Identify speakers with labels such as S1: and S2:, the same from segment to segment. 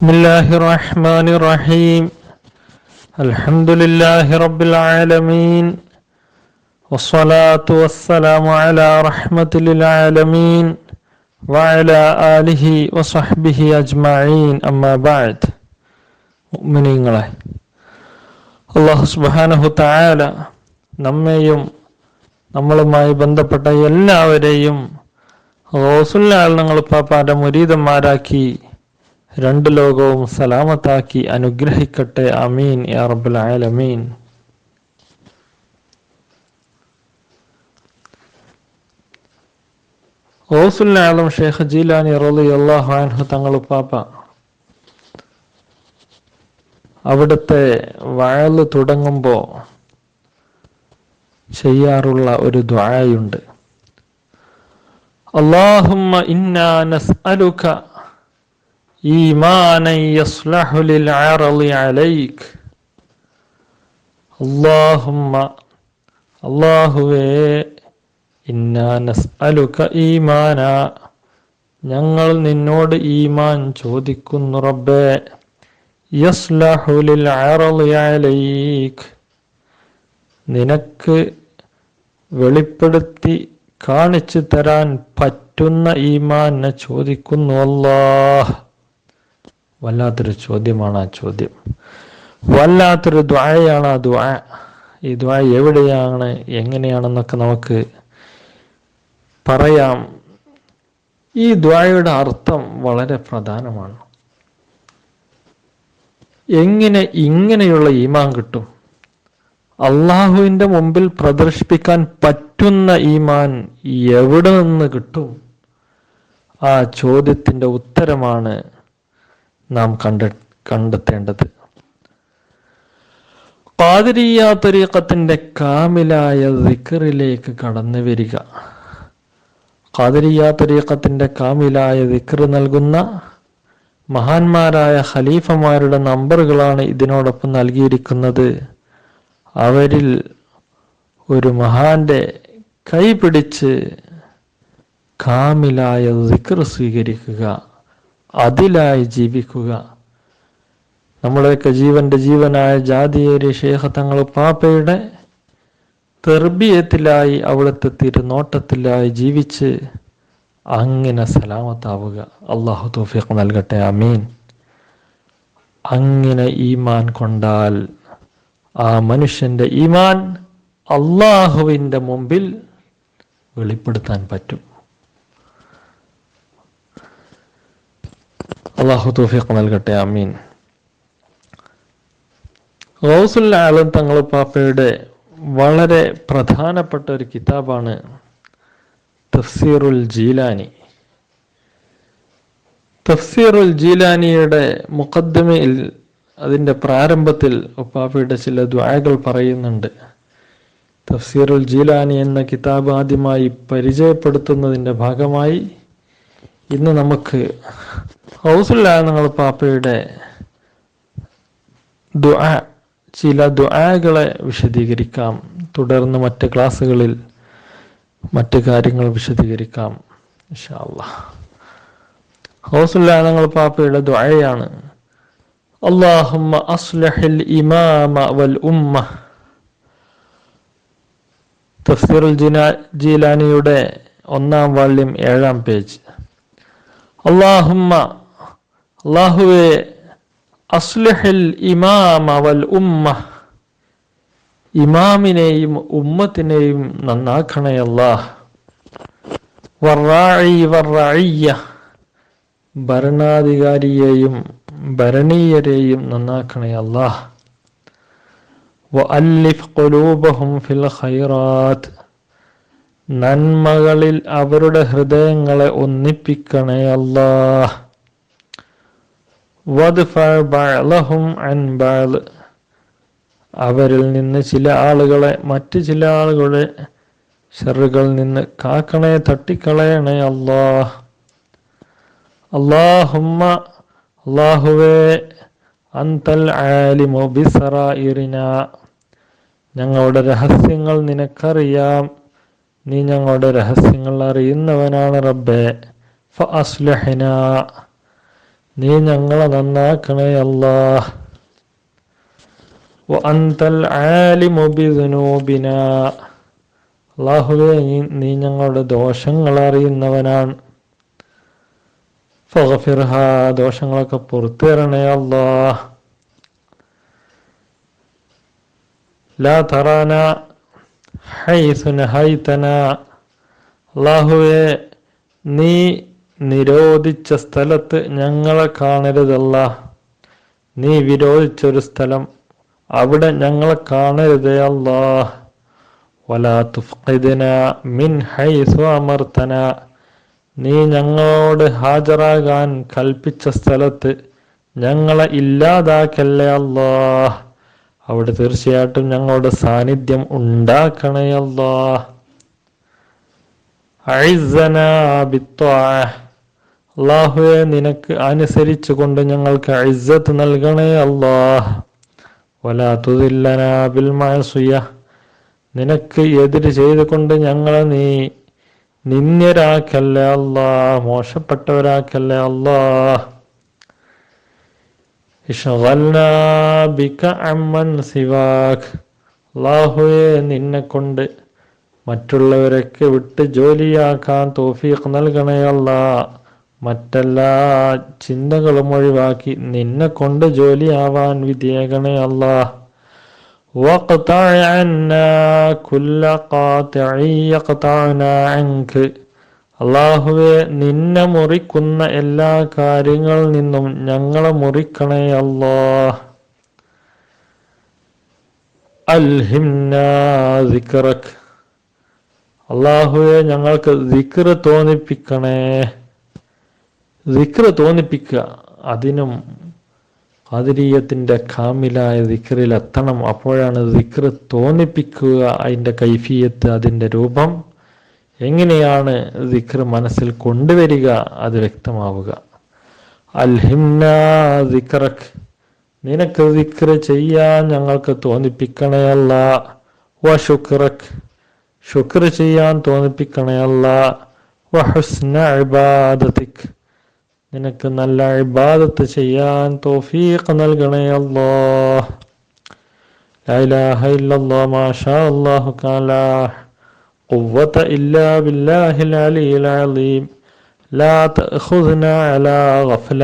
S1: بسم الله الرحمن الرحيم. الحمد لله رب العالمين والصلاة والسلام على رحمة للعالمين وعلى آله وصحبه أجمعين. أما بعد. മുഅ്മിനീങ്ങളെ, അല്ലാഹു സുബ്ഹാനഹു തആല നമ്മെയും നമ്മളുമായി ബന്ധപ്പെട്ട എല്ലാവരെയും റസൂലുള്ളാഹി തങ്ങൾ പാപ്പാന്റെ മുരീദന്മാരാക്കി രണ്ട് ലോകവും സലാമത്താക്കി അനുഗ്രഹിക്കട്ടെ. ആമീൻ യാ റബ്ബൽ ആലമീൻ. ഗൗസുൽ ആലം ഷെയ്ഖ് ജീലാനി റളിയല്ലാഹു അൻഹു തങ്ങൾ പാപ്പ അവിടുത്തെ വഅള് തുടങ്ങുമ്പോൾ ചെയ്യാറുള്ള ഒരു ദുആയുണ്ട്. അല്ലാഹുമ്മ ഇന്നാ നസ്അലുക ഈമാനൻ യസ്ലഹു ലിൽ അർളി അലൈക്. അല്ലാഹുമ്മ, അല്ലാഹുവേ, ഇന്നാ നസ്അലുക ഈമാന, ഞങ്ങൾ നിന്നോട് ഈമാൻ ചോദിക്കുന്നു റബ്ബേ, യസ്ലഹു ലിൽ അർളി അലൈക്, നിനക്ക് വെളിപ്പെടുത്തി കാണിച്ചു തരാൻ പറ്റുന്ന ഈമാനെ ചോദിക്കുന്നു അല്ലാഹ്. വല്ലാത്തൊരു ചോദ്യമാണ് ആ ചോദ്യം, വല്ലാത്തൊരു ദുആയാണ് ആ ദുആ. ഈ ദുആ എവിടെയാണ്, എങ്ങനെയാണെന്നൊക്കെ നമുക്ക് പറയാം. ഈ ദുആയുടെ അർത്ഥം വളരെ പ്രധാനമാണ്. എങ്ങനെ ഇങ്ങനെയുള്ള ഈമാൻ കിട്ടും? അള്ളാഹുവിൻ്റെ മുമ്പിൽ പ്രദർശിപ്പിക്കാൻ പറ്റുന്ന ഈമാൻ എവിടെ നിന്ന് കിട്ടും? ആ ചോദ്യത്തിൻ്റെ ഉത്തരമാണ് നാം കണ്ടെത്തേണ്ടത്. ഖാദിരിയ്യ തരീഖത്തിന്റെ കാമിലായ ദിക്റിലേക്ക് കടന്നു വരിക. ഖാദിരിയ്യ തരീഖത്തിന്റെ കാമിലായ ദിക്ർ നൽകുന്ന മഹാന്മാരായ ഖലീഫമാരുടെ നമ്പറുകളാണ് ഇതിനോടൊപ്പം നൽകിയിരിക്കുന്നത്. അവരിൽ ഒരു മഹാന്റെ കൈ പിടിച്ച് കാമിലായ ദിക്ർ സ്വീകരിക്കുക, അതിലായി ജീവിക്കുക. നമ്മുടെയൊക്കെ ജീവന്റെ ജീവനായ ജാതിയേരി ശൈഖ് തങ്ങൾ പാപ്പയുടെ തെർബിയത്തിലായി, അവിടുത്തെ തിരുനോട്ടത്തിലായി ജീവിച്ച് അങ്ങനെ സലാമത്താവുക. അള്ളാഹു തൗഫീഖ് നൽകട്ടെ. ആമീൻ. അങ്ങനെ ഈമാൻ കൊണ്ടാൽ ആ മനുഷ്യന്റെ ഈമാൻ അള്ളാഹുവിൻ്റെ മുമ്പിൽ വെളിപ്പെടുത്താൻ പറ്റും. അള്ളാഹു തൗഫീഖ് നൽകട്ടെ. ആമീൻ. ഗൗസുൽ ആലം തങ്ങൾ പാപ്പയുടെ വളരെ പ്രധാനപ്പെട്ട ഒരു കിതാബാണ് തഫ്സീറുൽ ജീലാനി. തഫ്സീറുൽ ജീലാനിയുടെ മുഖദ്ദിമയിൽ, അതിൻ്റെ പ്രാരംഭത്തിൽ പാപ്പയുടെ ചില ദുആകൾ പറയുന്നുണ്ട്. തഫ്സീറുൽ ജീലാനി എന്ന കിതാബ് ആദ്യമായി പരിചയപ്പെടുത്തുന്നതിൻ്റെ ഭാഗമായി ഇന്ന് നമുക്ക് ഗൗസുൽ ആലം തങ്ങൾ പാപ്പയുടെ ദുആ, ചില ദുആകളെ വിശദീകരിക്കാം. തുടർന്ന് മറ്റ് ക്ലാസ്സുകളിൽ മറ്റ് കാര്യങ്ങൾ വിശദീകരിക്കാം ഇൻഷാ അല്ലാഹ്. ഗൗസുൽ ആലം തങ്ങൾ പാപ്പയുടെ ദുആയാണ് അല്ലാഹുമ്മ അസ്ലിഹിൽ ഇമാമ വൽ ഉമ്മ. തഫ്സീറുൽ ജീലാനിയുടെ 1-ാം വാള്യം 7-ാം പേജ്. അല്ലാഹുമ്മ, അല്ലാഹുവേ, അസ്ലിഹിൽ ഇമാമ വൽ ഉമ്മ, ഇമാമിനെയും ഉമ്മത്തിനെയും നന്നാക്കണേ അല്ലാഹ്. വറാഇ വറഇയ്യ, ഭരണാധികാരിയെയും ഭരണീയരെയും നന്നാക്കണേ അല്ലാഹ്. വഅല്ലിഫ് ഖുലൂബഹും ഫിൽ ഖൈറാത്ത്, നന്മകളിൽ അവരുടെ ഹൃദയങ്ങളെ ഒന്നിപ്പിക്കണേ അല്ലാഹ്. വദ്ഫഅ ബഅലഹും അൻ ബഅൽ, അവരിൽ നിന്ന് ചില ആളുകളെ മറ്റ് ചില ആളുകളുടെ ശർറുകളിൽ നിന്ന് കാക്കണേ, തട്ടിക്കളയണേ അല്ലാഹ്. അല്ലാഹുമ്മ, അല്ലാഹുവേ, അൻതൽ ആലിമു ബിസറായിറിനാ, ഞങ്ങളുടെ രഹസ്യങ്ങൾ നിനക്കറിയാം, നീ ഞങ്ങളുടെ രഹസ്യങ്ങൾ അറിയുന്നവനാണ് റബ്ബേ. ഫഅസ്ലിഹ്നാ, നീ ഞങ്ങളെ നന്നാക്കണേ അല്ലാഹ്. വഅൻതൽ ആലിമു ബിദുനൂബിനാ, അല്ലാഹുവേ നീ ഞങ്ങളുടെ ദോഷങ്ങൾ അറിയുന്നവനാണ്. ഫഗ്ഫിർഹാ, ദോഷങ്ങളൊക്കെ പുറത്തു തരണേ അല്ലാഹ്. ലാ തറാന ഹൈസു നഹൈതന, അല്ലാഹുവേ നീ നിരോധിച്ച സ്ഥലത്ത് ഞങ്ങളെ കാണരുതല്ല. നീ വിരോധിച്ചൊരു സ്ഥലം അവിടെ ഞങ്ങളെ കാണരുതേ അല്ലാഹ്. വലാ തുഫ്ഖിദ്ന മിൻ ഹൈസു അമർതന, നീ ഞങ്ങളോട് ഹാജരാകാൻ കൽപ്പിച്ച സ്ഥലത്ത് ഞങ്ങളെ ഇല്ലാതാക്കല്ലേ അല്ലാഹ്. അവിടെ തീർച്ചയായിട്ടും ഞങ്ങളുടെ സാന്നിധ്യം ഉണ്ടാക്കണേ അല്ലാഹ്. അഇസ്സനാ ബിത്ത്വാഅ, അല്ലാഹുവേ നിനക്ക് അനുസരിച്ചു കൊണ്ട് ഞങ്ങൾക്ക് ഇസ്സത്ത് നൽകണേ അല്ലാഹ്. വലാ തുദില്ലനാ ബിൽ മഅസിയ, നിനക്ക് എതിര് ചെയ്തുകൊണ്ട് ഞങ്ങളെ നീ നിന്ദ്യരാക്കല്ലേ അല്ലാഹ്, മോശപ്പെട്ടവരാക്കല്ലേ അല്ലാഹ്. ഇശ്ഗൽനാ ബിക അമ്മൻ സിവാക്, അല്ലാഹുവേ നിന്നെ കൊണ്ട് മറ്റുള്ളവരൊക്കെ വിട്ട് ജോലിയാക്കാൻ തൗഫീഖ് നൽകണേ അല്ലാഹ്. മറ്റെല്ലാ ചിന്തകളും ഒഴിവാക്കി നിന്നെ കൊണ്ട് ജോലിയാവാൻ വിധിയേകണേ അല്ലാഹ്. വഖ്തഅ അന്നാ കുല്ല ഖാതിഇ യഖ്തഅനാ അൻക, അല്ലാഹുവേ നിന്നെ മുറിക്കുന്ന എല്ലാ കാര്യങ്ങളിൽ നിന്നും ഞങ്ങളെ മുറിക്കണേ അല്ലാഹ്. അൽഹിംനാ സിക്റക്, അല്ലാഹുവേ ഞങ്ങൾക്ക് സിക്ർ തോന്നിപ്പിക്കണേ. സിക്ർ തോന്നിപ്പിക്കുക, അതിനും ഖാദിരിയത്തിൻ്റെ കാമിലായ സിക്റിൽ എത്തണം. അപ്പോഴാണ് സിക്ർ തോന്നിപ്പിക്കുക, അതിൻ്റെ കൈഫിയത്ത്, അതിൻ്റെ രൂപം എങ്ങനെയാണ് സിക്ർ മനസ്സിൽ കൊണ്ടുവരിക അത് വ്യക്തമാവുക. അൽഹിംനാ സിക്റക്, നിനക്ക് സിക്ർ ചെയ്യാൻ ഞങ്ങൾക്ക് തോന്നിപ്പിക്കണേ അല്ലാഹ്. വശുക്റക്, ശുക്ർ ചെയ്യാൻ തോന്നിപ്പിക്കണേ അല്ലാഹ്. വഹുസ്ന ഇബാദതിക്, നിനക്ക് നല്ല ഇബാദത്ത് ചെയ്യാൻ തൗഫീഖ് നൽകണേ അല്ലാഹ്. ലാ ഇലാഹ ഇല്ലല്ലാഹ് മാഷാ അല്ലാഹു കാന ലാ ഖുവത ഇല്ലാ ബില്ലാഹിൽ അലിയിൽ അലീം. ലാ തഅഖുദ്നാ അലാ ഗഫല,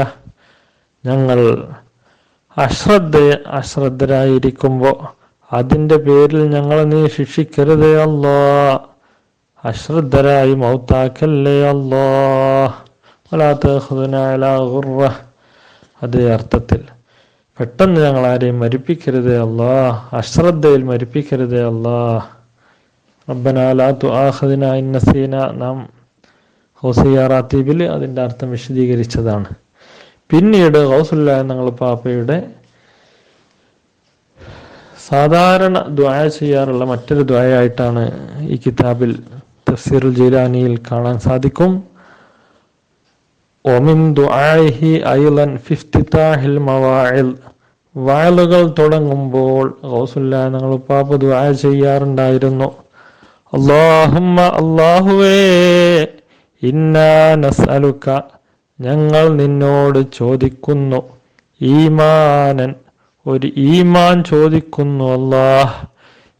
S1: ഞങ്ങൾ അശ്രദ്ധരായിരിക്കുമ്പോൾ അതിൻ്റെ പേരിൽ ഞങ്ങളെ നീ ശിക്ഷിക്കരുതേ അല്ലാഹ്. അശ്രദ്ധരായി മൗത്താക്കല്ലേ അല്ലാഹ്. വലാ തഅഖുദ്നാ അലാ ഗുർറ, അതേ അർത്ഥത്തിൽ പെട്ടെന്ന് ഞങ്ങൾ ആരെയും മരിപ്പിക്കരുതേ അല്ലാഹ്, അശ്രദ്ധയിൽ മരിപ്പിക്കരുതേ അല്ലാഹ്. റബ്ബനാ ലാ തുആഖിദ്നാ ഇൻ നസീനാ, നാം ഗൗസിയ്യ റാത്തീബിൽ അതിൻ്റെ അർത്ഥം വിശദീകരിച്ചതാണ്. പിന്നീട് ഗൗസുല്ല ഞങ്ങൾ പാപ്പയുടെ സാധാരണ ദുആ ചെയ്യാറുള്ള മറ്റൊരു ദുആയായിട്ടാണ് ഈ കിതാബിൽ തഫ്സീറുൽ ജീലാനിയിൽ കാണാൻ സാധിക്കും. ഒമിൻ ദുആഇഹി അയ്ളൻ ഫി ഇഫ്തിതാഹിൽ മവാഇൽ, വഅലുകൾ തുടങ്ങുമ്പോൾ ഗൗസുല്ല ഞങ്ങൾ പാപ്പ ദുആ ചെയ്യാറുണ്ടായിരുന്നു. അല്ലാഹുമ്മ, അല്ലാഹുവേ, ഇന്നാ നസ്അലുക, ഞങ്ങൾ നിന്നോട് ചോദിക്കുന്നു, ഈമാനൻ, ഒരു ഈമാൻ ചോദിക്കുന്നു അല്ലാഹ്,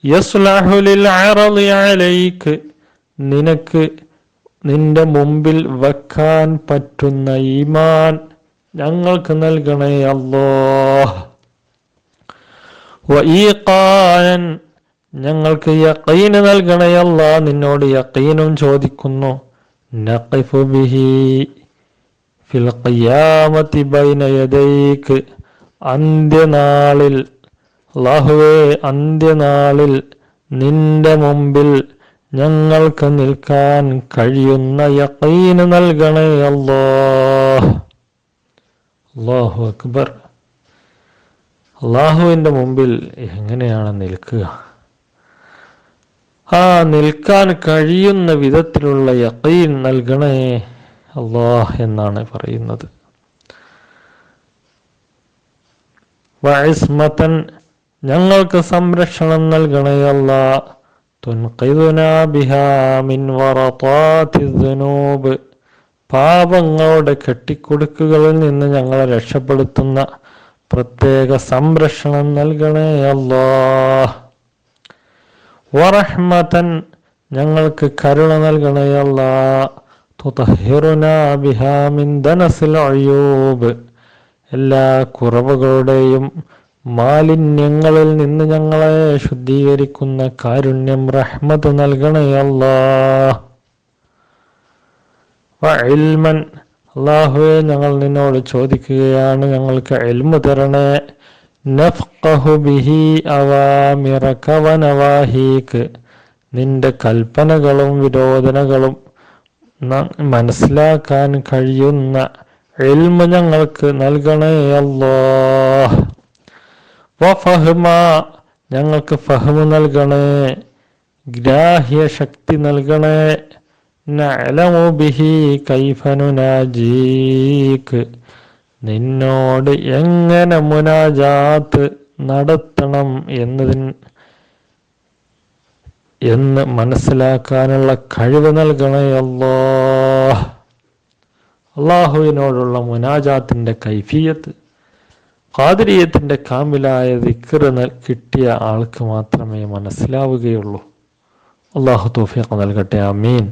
S1: യസ്ലഹു ലിൽ അറളി അലൈക്, നിനക്ക് നിന്റെ മുമ്പിൽ വെക്കാൻ പറ്റുന്ന ഈമാൻ ഞങ്ങൾക്ക് നൽകണേ അല്ലാഹ്. വഈഖാനൻ, ഞങ്ങൾക്ക് യഖീൻ നൽകണേ അല്ലാഹ്, നിന്നോട് യഖീനും ചോദിക്കുന്നു. നഖിഫു ബിഹി ഫിൽ ഖിയാമത്തി ബൈന യദൈക്, അന്ത്യനാളിൽ, അല്ലാഹുവേ അന്ത്യനാളിൽ നിന്റെ മുമ്പിൽ ഞങ്ങൾക്ക് നിൽക്കാൻ കഴിയുന്ന യഖീൻ നൽകണേ അല്ലാഹ്. അല്ലാഹു അക്ബർ. അല്ലാഹുവിൻ്റെ മുമ്പിൽ എങ്ങനെയാണ് നിൽക്കുക? ആ നിൽക്കാൻ കഴിയുന്ന വിധത്തിലുള്ള യഖീൻ നൽകണേ അല്ലാഹ് എന്നാണ് പറയുന്നത്. വഇസ്മതൻ, ഞങ്ങൾക്ക് സംരക്ഷണം നൽകണേ അല്ലാഹ്, തുൻഖിദുനാ ബിഹാ മിൻ വറതാത്തി ദുനൂബ്, പാപങ്ങളുടെ കെട്ടിക്കുടുക്കുകളിൽ നിന്ന് ഞങ്ങളെ രക്ഷപ്പെടുത്തുന്ന പ്രത്യേക സംരക്ഷണം നൽകണേ അല്ലാഹ്. വറഹ്മതൻ, ഞങ്ങൾക്ക് കരുണ നൽകണേ അല്ലാഹ്. തുതഹിറുനാ ബിഹാ മിൻ ദനസിൽ അയൂബ്, എല്ലാ കുറവുകളുടെയും മാലിന്യങ്ങളിൽ നിന്ന് ഞങ്ങളെ ശുദ്ധീകരിക്കുന്ന കാരുണ്യം റഹ്മത്ത് നൽകണേ അല്ലാഹ്. വഇൽമൻ, അല്ലാഹുവേ ഞങ്ങൾ നിന്നോട് ചോദിക്കുകയാണ്, ഞങ്ങൾക്ക് ഇൽമു തരണേ. നഫ്ഖഹു ബിഹി അവാമിറക വനവാഹീക, നിന്റെ കൽപ്പനകളും വിരോധനകളും മനസ്സിലാക്കാൻ കഴിയുന്ന ഇൽമു ഞങ്ങൾക്ക് നൽകണേ അല്ലാഹ്. വഫഹ്മ, ഞങ്ങൾക്ക് ഫഹ്മു നൽകണേ, ഗ്രാഹ്യ ശക്തി നൽകണേ. നഅലമു ബിഹി കൈഫ നുനാജീക, നിന്നോട് എങ്ങനെ മുനാജാത്ത് നടത്തണം എന്ന് മനസ്സിലാക്കാനുള്ള കഴിവ് നൽകണേ അല്ലാഹ്. അള്ളാഹുവിനോടുള്ള മുനാജാത്തിന്റെ കൈഫിയത്ത് ഖാദിരിയത്തിന്റെ കാമിലായ ദിക്ർ കിട്ടിയ ആൾക്ക് മാത്രമേ മനസ്സിലാവുകയുള്ളൂ. അള്ളാഹു തൗഫീഖ് നൽകട്ടെ. ആമീൻ.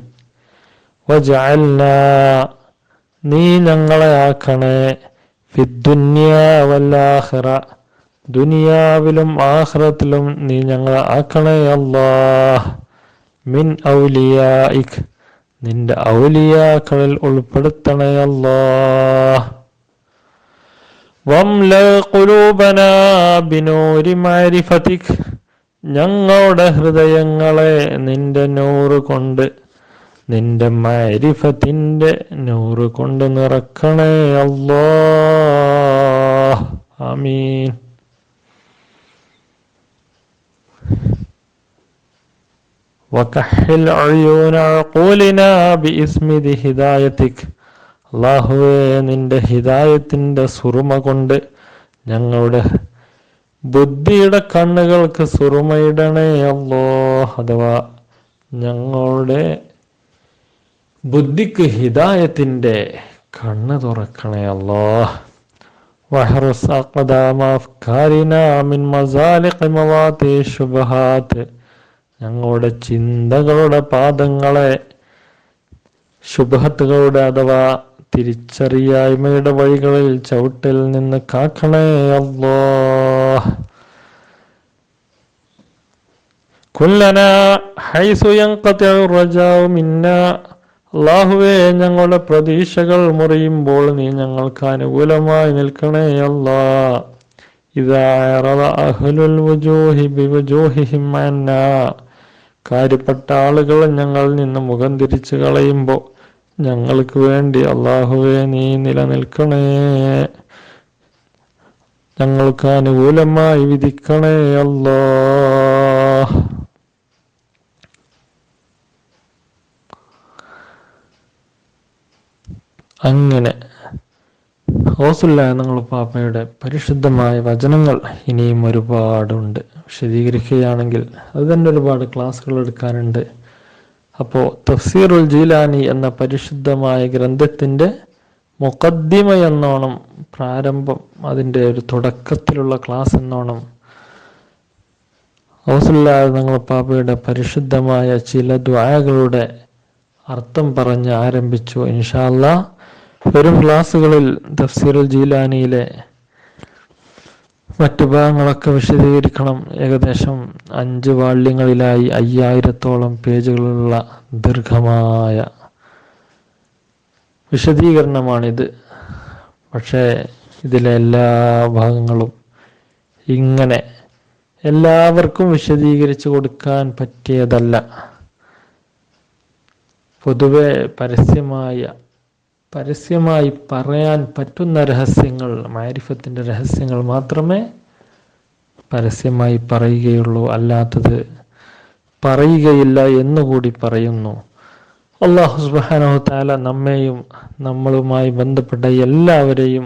S1: വജഅൽനാ, നീ ഞങ്ങളെ ആക്കണേ, ഫിദ്ദുനിയാ വൽ-ആഖിറ, ദുനിയാവിലും ആഖിറത്തിലും നീ ഞങ്ങളെ ആക്കണേ അല്ലാഹ്. മിൻ ഔലിയാഇക്, നിന്റെ ഔലിയാക്കളിൽ ഉൾപ്പെടുത്തണേ അല്ലാഹ്. വംലഅ ഖുലൂബനാ ബിനൂരി മഅരിഫതിക്, ഞങ്ങളുടെ ഹൃദയങ്ങളെ നിന്റെ നൂറ് കൊണ്ട്, നിന്റെ മഅരിഫത്തിന്റെ നൂറ് കൊണ്ട് നിറക്കണേ അല്ലാഹ്. ആമീൻ. വകഹിൽ അയൂന അഖൂലിനാ ബിഇസ്മി ഹിദായതിക്, അല്ലാഹുവേ നിന്റെ ഹിദായത്തിന്റെ സുറുമ കൊണ്ട് ഞങ്ങളുടെ ബുദ്ധിയുടെ കണ്ണുകൾക്ക് സുറുമയിടണേ അല്ലാഹ്. അഥവാ ഞങ്ങളുടെ ബുദ്ധിക്ക് ഹിദായത്തിന്റെ കണ്ണ് തുറക്കണേ അല്ലാഹ്. വഹ്റുസ് അഖ്ദാമ അഫ്കാരിനാ മിൻ മസാലിഖി മവാതി ശുബ്ഹാത്ത്, ഞങ്ങളുടെ ചിന്തകളുടെ പാദങ്ങളെ ശുബ്ഹത്തുകളുടെ അഥവാ തിരിച്ചറിയായ്മയുടെ വഴികളിൽ ചവിട്ടിൽ നിന്ന് കാക്കണേ അല്ലാഹ്. കുല്ലനാ ഹൈസു യൻഖതിഉ റജാഉ മിന്നാ, അല്ലാഹുവേ ഞങ്ങളുടെ പ്രതീക്ഷകൾ മുറിയുമ്പോൾ നീ ഞങ്ങൾക്ക് അനുകൂലമായി നിൽക്കണേ അല്ലാഹ്. ഇദാ അറദ അഹ്ലുൽ വുജൂഹി ബിവുജൂഹിഹിം അന്നാ, കാര്യപ്പെട്ട ആളുകൾ ഞങ്ങളിൽ നിന്ന് മുഖം തിരിച്ചു കളയുമ്പോൾ ഞങ്ങൾക്ക് വേണ്ടി അല്ലാഹുവേ നീ നിലനിൽക്കണേ, ഞങ്ങൾക്ക് അനുകൂലമായി വിധിക്കണേ അല്ലാഹ്. അങ്ങനെ ഗൗസുല്ലാഹി തങ്ങൾ പാപ്പയുടെ പരിശുദ്ധമായ വചനങ്ങൾ ഇനിയും ഒരുപാടുണ്ട്. വിശദീകരിക്കുകയാണെങ്കിൽ അത് തന്നെ ഒരുപാട് ക്ലാസ്സുകൾ എടുക്കാനുണ്ട്. അപ്പോൾ തഫ്സീറുൽ ജീലാനി എന്ന പരിശുദ്ധമായ ഗ്രന്ഥത്തിൻ്റെ മുഖദ്ദിമ എന്നോണം, പ്രാരംഭം, അതിൻ്റെ ഒരു തുടക്കത്തിലുള്ള ക്ലാസ് എന്നോണം ഗൗസുല്ലാഹി തങ്ങൾ പാപ്പയുടെ പരിശുദ്ധമായ ചില ദുആകളുടെ അർത്ഥം പറഞ്ഞ് ആരംഭിച്ചു. ഇൻഷാ അല്ലാഹ് വരും ക്ലാസ്സുകളിൽ തഫ്സീറുൽ ജീലാനിയിലെ മറ്റു ഭാഗങ്ങളൊക്കെ വിശദീകരിക്കണം. ഏകദേശം 5 വാള്യങ്ങളിലായി 5000-ഓളം പേജുകളുള്ള ദീർഘമായ വിശദീകരണമാണിത്. പക്ഷേ ഇതിലെ എല്ലാ ഭാഗങ്ങളും ഇങ്ങനെ എല്ലാവർക്കും വിശദീകരിച്ചു കൊടുക്കാൻ പറ്റിയതല്ല. പൊതുവെ പരസ്യമായി പറയാൻ പറ്റുന്ന രഹസ്യങ്ങൾ, മാരിഫത്തിന്റെ രഹസ്യങ്ങൾ മാത്രമേ പരസ്യമായി പറയുകയുള്ളൂ, അല്ലാത്തത് പറയുകയില്ല എന്നുകൂടി പറയുന്നു. അല്ലാഹു സുബ്ഹാനഹു തആല നമ്മെയും നമ്മളുമായി ബന്ധപ്പെട്ട എല്ലാവരെയും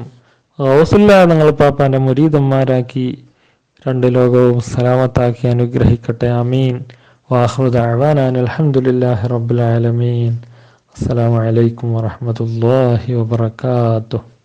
S1: ഗൗസുല്ലാഹി തങ്ങൾ പാപ്പാന്റെ മുരീദന്മാരാക്കി 2 ലോകവും സലാമത്താക്കി അനുഗ്രഹിക്കട്ടെ. ആമീൻ. വാഖിറു ദഅവാനാ അൽഹംദുലില്ലാഹി റബ്ബിൽ ആലമീൻ. അസ്സലാമു അലൈക്കും വറഹ്മത്തുള്ളാഹി വബറകാതുഹു.